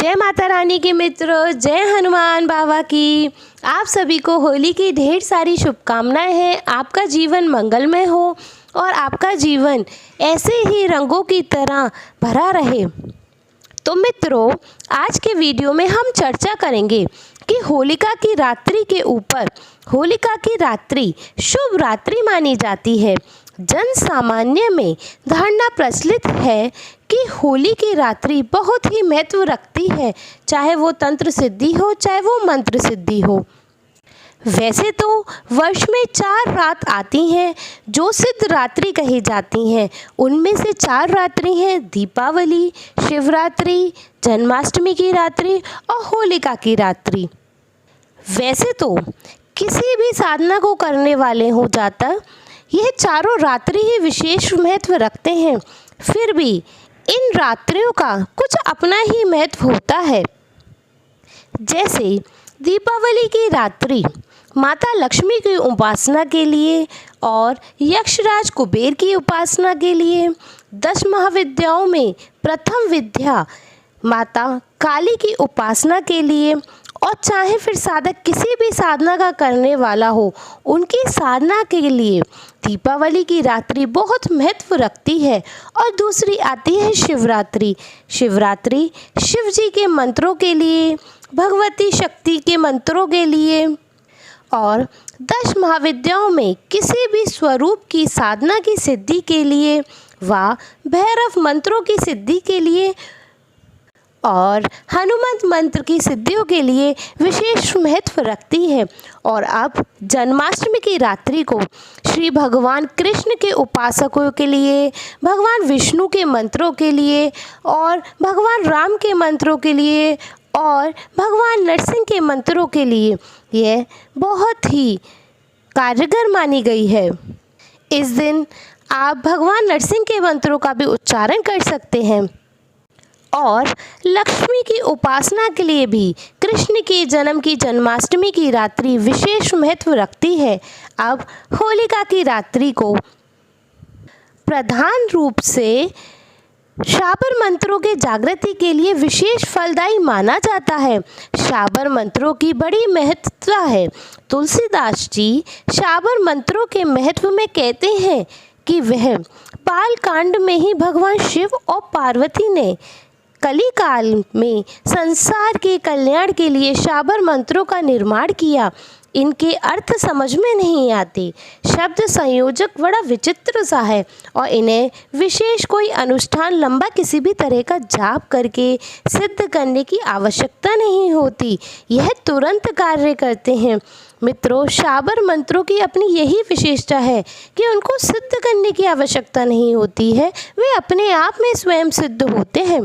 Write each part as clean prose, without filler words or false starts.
जय माता रानी के मित्रों, जय हनुमान बाबा की। आप सभी को होली की ढेर सारी शुभकामनाएं हैं। आपका जीवन मंगलमय हो और आपका जीवन ऐसे ही रंगों की तरह भरा रहे। तो मित्रों, आज के वीडियो में हम चर्चा करेंगे कि होलिका की रात्रि के ऊपर। होलिका की रात्रि शुभ रात्रि मानी जाती है। जन सामान्य में धारणा प्रचलित है कि होली की रात्रि बहुत ही महत्व रखती है, चाहे वो तंत्र सिद्धि हो चाहे वो मंत्र सिद्धि हो। वैसे तो वर्ष में 4 रात आती हैं जो सिद्ध रात्रि कही जाती हैं। उनमें से 4 रात्रि हैं दीपावली, शिवरात्रि, जन्माष्टमी की रात्रि और होलिका की रात्रि। वैसे तो किसी भी साधना को करने वाले हो जाता यह चारों रात्रि ही विशेष महत्व रखते हैं, फिर भी इन रात्रियों का कुछ अपना ही महत्व होता है। जैसे दीपावली की रात्रि माता लक्ष्मी की उपासना के लिए और यक्षराज कुबेर की उपासना के लिए, 10 महाविद्याओं में प्रथम विद्या माता काली की उपासना के लिए, और चाहे फिर साधक किसी भी साधना का करने वाला हो उनकी साधना के लिए दीपावली की रात्रि बहुत महत्व रखती है। और दूसरी आती है शिवरात्रि। शिवरात्रि शिव जी के मंत्रों के लिए, भगवती शक्ति के मंत्रों के लिए और 10 महाविद्याओं में किसी भी स्वरूप की साधना की सिद्धि के लिए व भैरव मंत्रों की सिद्धि के लिए और हनुमंत मंत्र की सिद्धियों के लिए विशेष महत्व रखती है। और अब जन्माष्टमी की रात्रि को श्री भगवान कृष्ण के उपासकों के लिए, भगवान विष्णु के मंत्रों के लिए और भगवान राम के मंत्रों के लिए और भगवान नरसिंह के मंत्रों के लिए यह बहुत ही कारगर मानी गई है। इस दिन आप भगवान नरसिंह के मंत्रों का भी उच्चारण कर सकते हैं। और लक्ष्मी की उपासना के लिए भी कृष्ण के जन्म की जन्माष्टमी की रात्रि विशेष महत्व रखती है। अब होलिका की रात्रि को प्रधान रूप से शाबर मंत्रों के जागृति के लिए विशेष फलदायी माना जाता है। शाबर मंत्रों की बड़ी महत्ता है। तुलसीदास जी शाबर मंत्रों के महत्व में कहते हैं कि वह बाल कांड में ही भगवान शिव और पार्वती ने कली काल में संसार के कल्याण के लिए शाबर मंत्रों का निर्माण किया। इनके अर्थ समझ में नहीं आते, शब्द संयोजक बड़ा विचित्र सा है और इन्हें विशेष कोई अनुष्ठान लंबा किसी भी तरह का जाप करके सिद्ध करने की आवश्यकता नहीं होती, यह तुरंत कार्य करते हैं। मित्रों, शाबर मंत्रों की अपनी यही विशेषता है कि उनको सिद्ध करने की आवश्यकता नहीं होती है, वे अपने आप में स्वयं सिद्ध होते हैं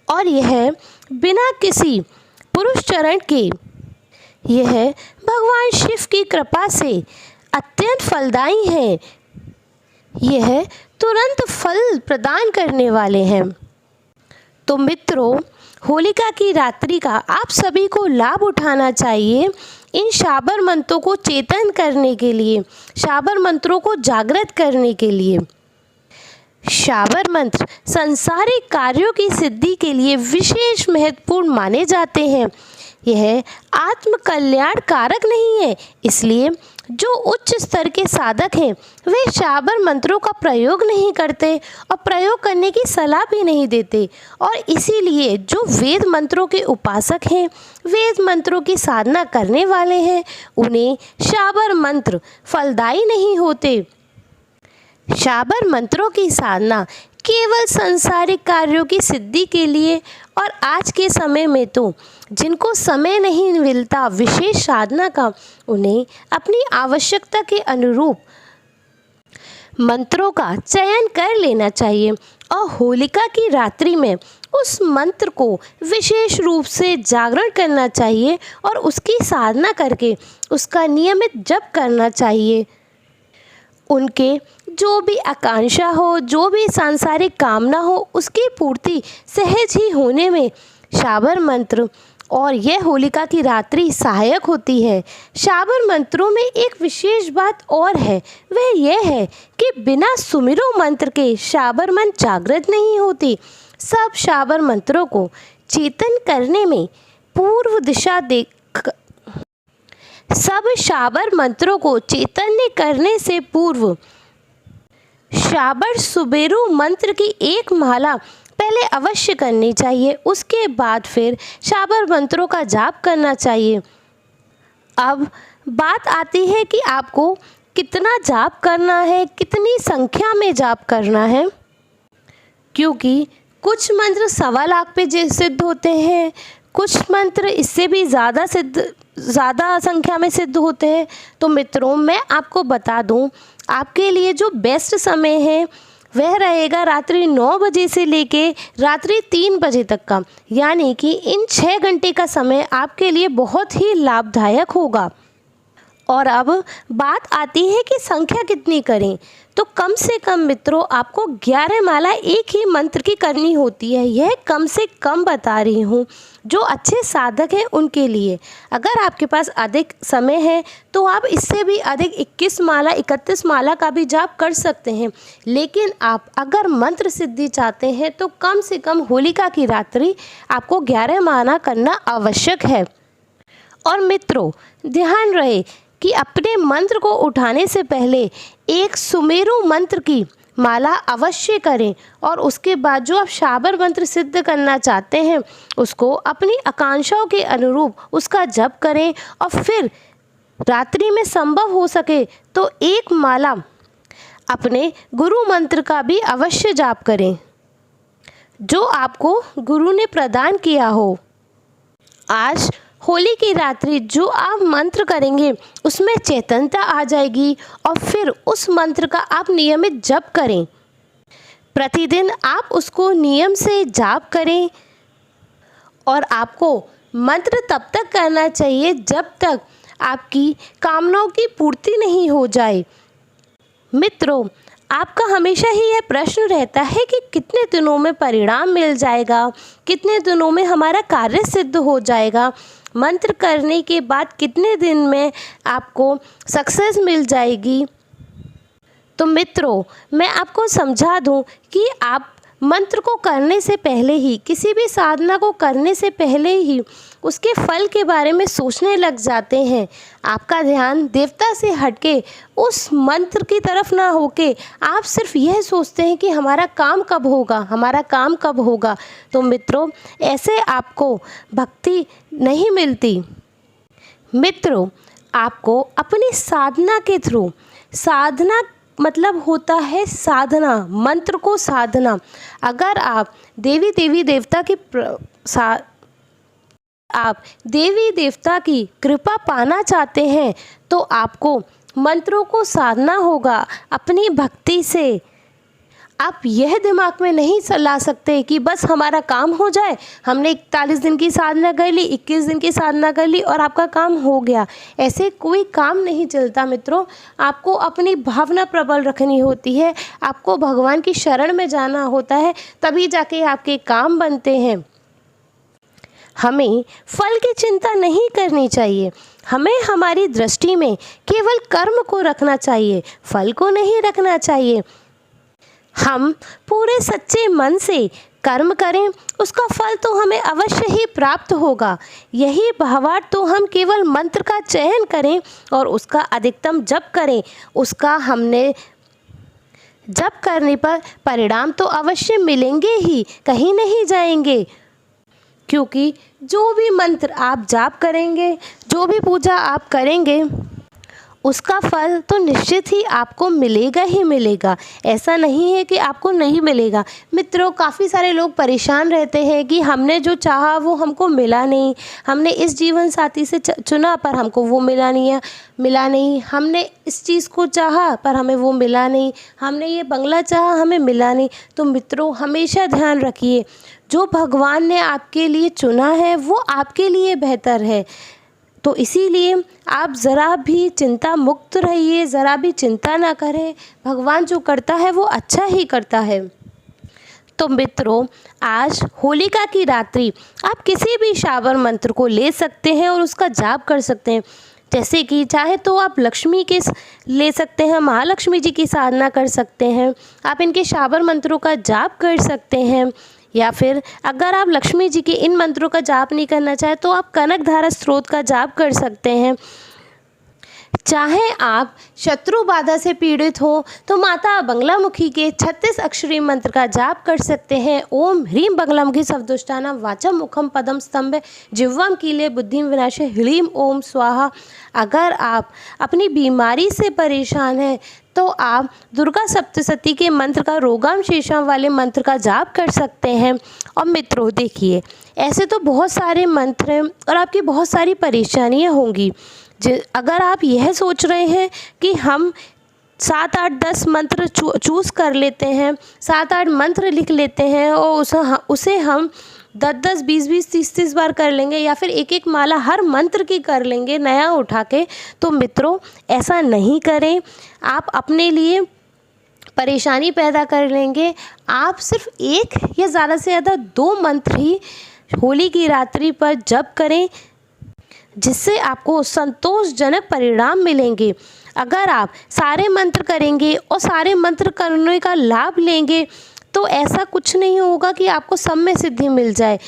और यह बिना किसी पुरुष चरण के यह भगवान शिव की कृपा से अत्यंत फलदायी हैं। यह तुरंत फल प्रदान करने वाले हैं। तो मित्रों, होलिका की रात्रि का आप सभी को लाभ उठाना चाहिए। इन शाबर मंत्रों को चेतन करने के लिए, शाबर मंत्रों को जागृत करने के लिए। शाबर मंत्र सांसारिक कार्यों की सिद्धि के लिए विशेष महत्वपूर्ण माने जाते हैं। यह आत्म कल्याण कारक नहीं है, इसलिए जो उच्च स्तर के साधक हैं वे शाबर मंत्रों का प्रयोग नहीं करते और प्रयोग करने की सलाह भी नहीं देते। और इसीलिए जो वेद मंत्रों के उपासक हैं, वेद मंत्रों की साधना करने वाले हैं, उन्हें शाबर मंत्र फलदायी नहीं होते। शाबर मंत्रों की साधना केवल सांसारिक कार्यों की सिद्धि के लिए, और आज के समय में तो जिनको समय नहीं मिलता विशेष साधना का, उन्हें अपनी आवश्यकता के अनुरूप मंत्रों का चयन कर लेना चाहिए और होलिका की रात्रि में उस मंत्र को विशेष रूप से जागरण करना चाहिए और उसकी साधना करके उसका नियमित जप करना चाहिए। उनके जो भी आकांक्षा हो, जो भी सांसारिक कामना हो, उसकी पूर्ति सहज ही होने में शाबर मंत्र और यह होलिका की रात्रि सहायक होती है। शाबर मंत्रों में एक विशेष बात और है, वह यह है कि बिना सुमिरो मंत्र के शाबर मंत्र जागृत नहीं होती। सब शाबर मंत्रों को चेतन करने में पूर्व दिशा देख सब शाबर मंत्रों को चैतन्य करने से पूर्व शाबर सुबेरु मंत्र की एक माला पहले अवश्य करनी चाहिए। उसके बाद फिर शाबर मंत्रों का जाप करना चाहिए। अब बात आती है कि आपको कितना जाप करना है, कितनी संख्या में जाप करना है, क्योंकि कुछ मंत्र 1.25 लाख पे सिद्ध होते हैं, कुछ मंत्र इससे भी ज़्यादा संख्या में सिद्ध होते हैं। तो मित्रों, मैं आपको बता दूं, आपके लिए जो बेस्ट समय है वह रहेगा रात्रि 9 बजे से लेके रात्रि 3 बजे तक का, यानी कि इन 6 घंटे का समय आपके लिए बहुत ही लाभदायक होगा। और अब बात आती है कि संख्या कितनी करें। तो कम से कम मित्रों, आपको 11 माला एक ही मंत्र की करनी होती है। यह कम से कम बता रही हूँ, जो अच्छे साधक हैं उनके लिए। अगर आपके पास अधिक समय है तो आप इससे भी अधिक 21 माला 31 माला का भी जाप कर सकते हैं। लेकिन आप अगर मंत्र सिद्धि चाहते हैं तो कम से कम होलिका की रात्रि आपको 11 माला करना आवश्यक है। और मित्रों, ध्यान रहे कि अपने मंत्र को उठाने से पहले एक सुमेरु मंत्र की माला अवश्य करें, और उसके बाद जो आप शाबर मंत्र सिद्ध करना चाहते हैं उसको अपनी आकांक्षाओं के अनुरूप उसका जप करें। और फिर रात्रि में संभव हो सके तो एक माला अपने गुरु मंत्र का भी अवश्य जाप करें, जो आपको गुरु ने प्रदान किया हो। आज होली की रात्रि जो आप मंत्र करेंगे उसमें चेतनता आ जाएगी, और फिर उस मंत्र का आप नियमित जप करें। प्रतिदिन आप उसको नियम से जाप करें, और आपको मंत्र तब तक करना चाहिए जब तक आपकी कामनाओं की पूर्ति नहीं हो जाए। मित्रों, आपका हमेशा ही यह प्रश्न रहता है कि कितने दिनों में परिणाम मिल जाएगा, कितने दिनों में हमारा कार्य सिद्ध हो जाएगा, मंत्र करने के बाद कितने दिन में आपको सक्सेस मिल जाएगी। तो मित्रों, मैं आपको समझा दूं कि आप मंत्र को करने से पहले ही, किसी भी साधना को करने से पहले ही उसके फल के बारे में सोचने लग जाते हैं। आपका ध्यान देवता से हटके उस मंत्र की तरफ ना होके आप सिर्फ यह सोचते हैं कि हमारा काम कब होगा, हमारा काम कब होगा। तो मित्रों, ऐसे आपको भक्ति नहीं मिलती। मित्रों, आपको अपनी साधना के थ्रू, साधना मतलब होता है साधना, मंत्र को साधना। अगर आप देवी देवता की कृपा पाना चाहते हैं तो आपको मंत्रों को साधना होगा अपनी भक्ति से। आप यह दिमाग में नहीं ला सकते कि बस हमारा काम हो जाए, हमने 41 दिन की साधना कर ली, 21 दिन की साधना कर ली और आपका काम हो गया। ऐसे कोई काम नहीं चलता मित्रों। आपको अपनी भावना प्रबल रखनी होती है, आपको भगवान की शरण में जाना होता है, तभी जाके आपके काम बनते हैं। हमें फल की चिंता नहीं करनी चाहिए। हमें हमारी दृष्टि में केवल कर्म को रखना चाहिए, फल को नहीं रखना चाहिए। हम पूरे सच्चे मन से कर्म करें, उसका फल तो हमें अवश्य ही प्राप्त होगा। यही भावार्थ तो हम केवल मंत्र का चयन करें और उसका अधिकतम जप करें, उसका हमने जप करने पर परिणाम तो अवश्य मिलेंगे ही, कहीं नहीं जाएंगे। क्योंकि जो भी मंत्र आप जाप करेंगे, जो भी पूजा आप करेंगे, उसका फल तो निश्चित ही आपको मिलेगा ही मिलेगा। ऐसा नहीं है कि आपको नहीं मिलेगा। मित्रों, काफ़ी सारे लोग परेशान रहते हैं कि हमने जो चाहा वो हमको मिला नहीं, हमने इस जीवन साथी से चुना पर हमको वो मिला नहीं, हमने इस चीज़ को चाहा पर हमें वो मिला नहीं, हमने ये बंगला चाहा हमें मिला नहीं। तो मित्रों, हमेशा ध्यान रखिए, जो भगवान ने आपके लिए चुना है वो आपके लिए बेहतर है। तो इसीलिए आप ज़रा भी चिंता मुक्त रहिए, ज़रा भी चिंता ना करें। भगवान जो करता है वो अच्छा ही करता है। तो मित्रों, आज होलिका की रात्रि आप किसी भी शाबर मंत्र को ले सकते हैं और उसका जाप कर सकते हैं। जैसे कि चाहे तो आप लक्ष्मी के ले सकते हैं, महालक्ष्मी जी की साधना कर सकते हैं, आप इनके शाबर मंत्रों का जाप कर सकते हैं, या फिर अगर आप लक्ष्मी जी के इन मंत्रों का जाप नहीं करना चाहें तो आप कनक धारा स्त्रोत का जाप कर सकते हैं। चाहे आप शत्रु बाधा से पीड़ित हो तो माता बंगलामुखी के 36 अक्षरी मंत्र का जाप कर सकते हैं। ओम ह्रीम बंगलामुखी सवदुष्टानाम वाचम मुखम पदम स्तंभ जिह्वाम कीले बुद्धिम विनाशे ह्रीम ओम स्वाहा। अगर आप अपनी बीमारी से परेशान हैं तो आप दुर्गा सप्तशती के मंत्र का रोगाम शेषाम वाले मंत्र का जाप कर सकते हैं। और मित्रों देखिए, ऐसे तो बहुत सारे मंत्र हैं और आपकी बहुत सारी परेशानियां होंगी। अगर आप यह सोच रहे हैं कि हम 7, 8, 10 मंत्र चूज़ कर लेते हैं, 7, 8 मंत्र लिख लेते हैं और उसे हम 10, 10, 20, 20, 30, 30 बार कर लेंगे या फिर एक एक माला हर मंत्र की कर लेंगे नया उठा के, तो मित्रों ऐसा नहीं करें। आप अपने लिए परेशानी पैदा कर लेंगे। आप सिर्फ एक या ज़्यादा से ज़्यादा 2 मंत्र ही होली की रात्रि पर जप करें, जिससे आपको संतोषजनक परिणाम मिलेंगे। अगर आप सारे मंत्र करेंगे और सारे मंत्र करने का लाभ लेंगे तो ऐसा कुछ नहीं होगा कि आपको सब में सिद्धि मिल जाए।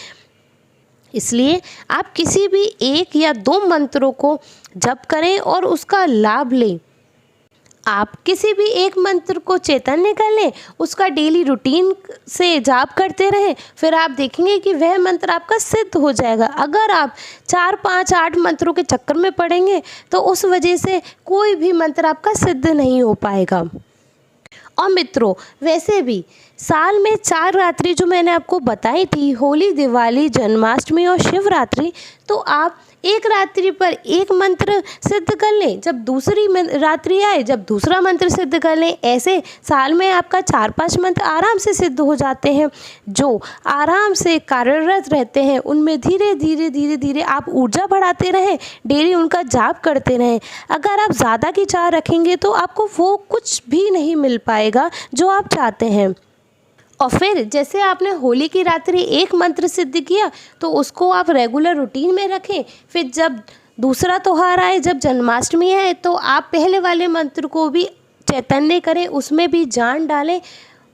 इसलिए आप किसी भी 1 या 2 मंत्रों को जप करें और उसका लाभ लें। आप किसी भी एक मंत्र को चैतन्य कर लें, उसका डेली रूटीन से जाप करते रहें, फिर आप देखेंगे कि वह मंत्र आपका सिद्ध हो जाएगा। अगर आप 4, 5, 8 मंत्रों के चक्कर में पड़ेंगे तो उस वजह से कोई भी मंत्र आपका सिद्ध नहीं हो पाएगा। और मित्रों वैसे भी साल में 4 रात्रि जो मैंने आपको बताई थी, होली, दिवाली, जन्माष्टमी और शिवरात्रि, तो आप एक रात्रि पर एक मंत्र सिद्ध कर लें, जब दूसरी रात्रि आए जब दूसरा मंत्र सिद्ध कर लें। ऐसे साल में आपका 4-5 मंत्र आराम से सिद्ध हो जाते हैं। जो आराम से कार्यरत रहते हैं उनमें धीरे धीरे आप ऊर्जा बढ़ाते रहें, डेली उनका जाप करते रहें। अगर आप ज़्यादा की चाह रखेंगे तो आपको वो कुछ भी नहीं मिल पाएगा जो आप चाहते हैं। और फिर जैसे आपने होली की रात्रि एक मंत्र सिद्ध किया तो उसको आप रेगुलर रूटीन में रखें। फिर जब दूसरा त्यौहार आए, जब जन्माष्टमी आए, तो आप पहले वाले मंत्र को भी चैतन्य करें, उसमें भी जान डालें,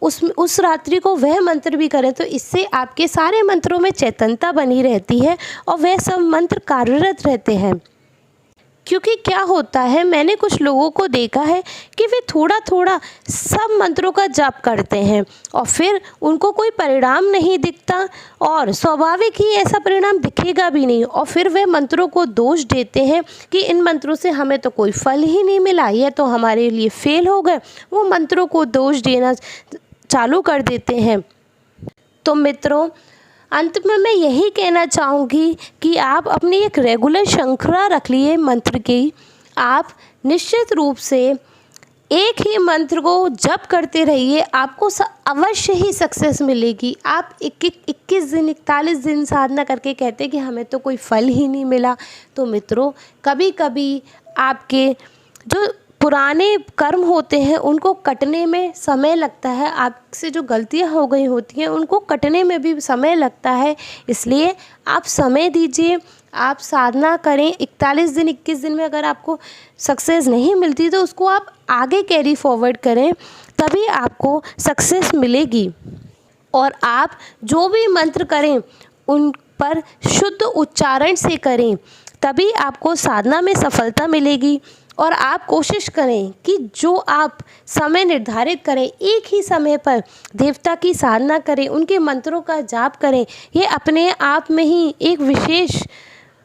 उस रात्रि को वह मंत्र भी करें। तो इससे आपके सारे मंत्रों में चैतन्यता बनी रहती है और वह सब मंत्र कार्यरत रहते हैं। क्योंकि क्या होता है, मैंने कुछ लोगों को देखा है कि वे थोड़ा थोड़ा सब मंत्रों का जाप करते हैं और फिर उनको कोई परिणाम नहीं दिखता और स्वाभाविक ही ऐसा परिणाम दिखेगा भी नहीं, और फिर वे मंत्रों को दोष देते हैं कि इन मंत्रों से हमें तो कोई फल ही नहीं मिला, यह तो हमारे लिए फेल हो गए। वो मंत्रों को दोष देना चालू कर देते हैं। तो मित्रों अंत में मैं यही कहना चाहूँगी कि आप अपनी एक रेगुलर श्रृंखला रख लिए मंत्र की। आप निश्चित रूप से एक ही मंत्र को जप करते रहिए, आपको अवश्य ही सक्सेस मिलेगी। आप 21 दिन 41 दिन साधना करके कहते कि हमें तो कोई फल ही नहीं मिला। तो मित्रों कभी कभी आपके जो पुराने कर्म होते हैं उनको कटने में समय लगता है, आपसे जो गलतियां हो गई होती हैं उनको कटने में भी समय लगता है। इसलिए आप समय दीजिए, आप साधना करें। 41 दिन 21 दिन में अगर आपको सक्सेस नहीं मिलती तो उसको आप आगे कैरी फॉरवर्ड करें, तभी आपको सक्सेस मिलेगी। और आप जो भी मंत्र करें उन पर शुद्ध उच्चारण से करें, तभी आपको साधना में सफलता मिलेगी। और आप कोशिश करें कि जो आप समय निर्धारित करें, एक ही समय पर देवता की साधना करें, उनके मंत्रों का जाप करें। ये अपने आप में ही एक विशेष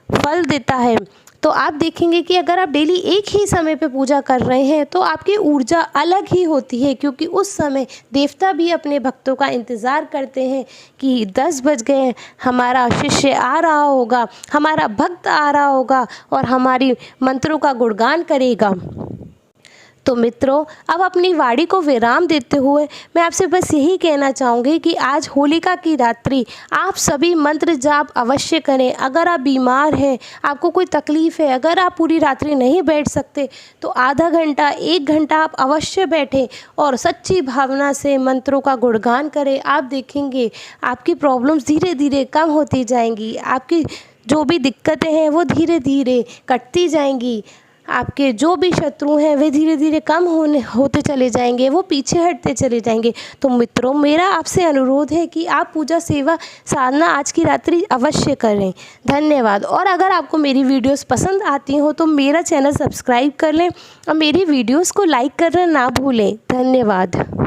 फल देता है। तो आप देखेंगे कि अगर आप डेली एक ही समय पे पूजा कर रहे हैं तो आपकी ऊर्जा अलग ही होती है, क्योंकि उस समय देवता भी अपने भक्तों का इंतज़ार करते हैं कि 10 बज गए, हमारा शिष्य आ रहा होगा, हमारा भक्त आ रहा होगा और हमारी मंत्रों का गुणगान करेगा। तो मित्रों अब अपनी वाणी को विराम देते हुए मैं आपसे बस यही कहना चाहूँगी कि आज होलिका की रात्रि आप सभी मंत्र जाप अवश्य करें। अगर आप बीमार हैं, आपको कोई तकलीफ़ है, अगर आप पूरी रात्रि नहीं बैठ सकते तो आधा घंटा 1 घंटा आप अवश्य बैठें और सच्ची भावना से मंत्रों का गुणगान करें। आप देखेंगे आपकी प्रॉब्लम्स धीरे धीरे कम होती जाएंगी, आपकी जो भी दिक्कतें हैं वो धीरे धीरे कटती जाएंगी। आपके जो भी शत्रु हैं वे धीरे धीरे कम होते चले जाएंगे, वो पीछे हटते चले जाएंगे। तो मित्रों, मेरा आपसे अनुरोध है कि आप पूजा सेवा साधना आज की रात्रि अवश्य करें। धन्यवाद। और अगर आपको मेरी वीडियोस पसंद आती हो तो मेरा चैनल सब्सक्राइब कर लें और मेरी वीडियोस को लाइक करना ना भूलें। धन्यवाद।